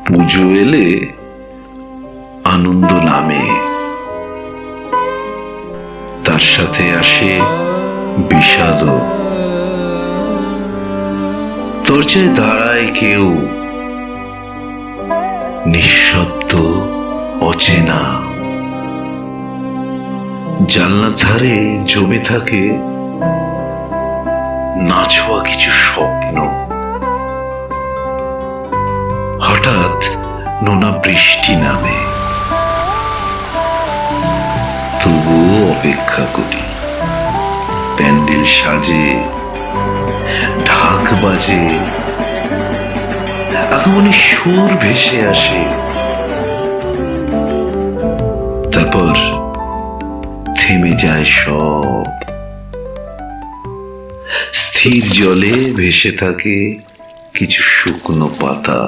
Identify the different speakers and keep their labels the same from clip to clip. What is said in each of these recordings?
Speaker 1: পুজো এলে আনন্দ নামে, তার সাথে আসে বিষাদও। দরজায় দাঁড়ায় কেউ, নিঃশব্দ, অচেনা। জানলার ধারে জমে থাকে না ছোঁয়া কিছু স্বপ্ন। হঠাৎ নোনা বৃষ্টি নামে, তবুও অপেক্ষা করি। প্যান্ডেল সাজে, ঢাক বাজে, আগমনের সুর ভেসে আসে। তারপর থেমে যায় সব। স্থির জলে ভেসে থাকে কিছু শুকনো পাতা।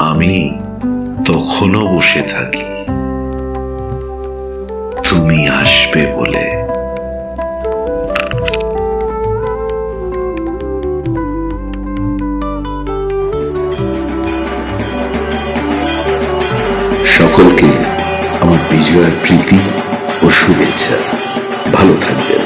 Speaker 1: আমি তখনও বসে থাকি, তুমি আসবে বলে।
Speaker 2: সকলকে আমার বিজয়ার প্রীতি ও শুভেচ্ছা। ভালো থাকবেন।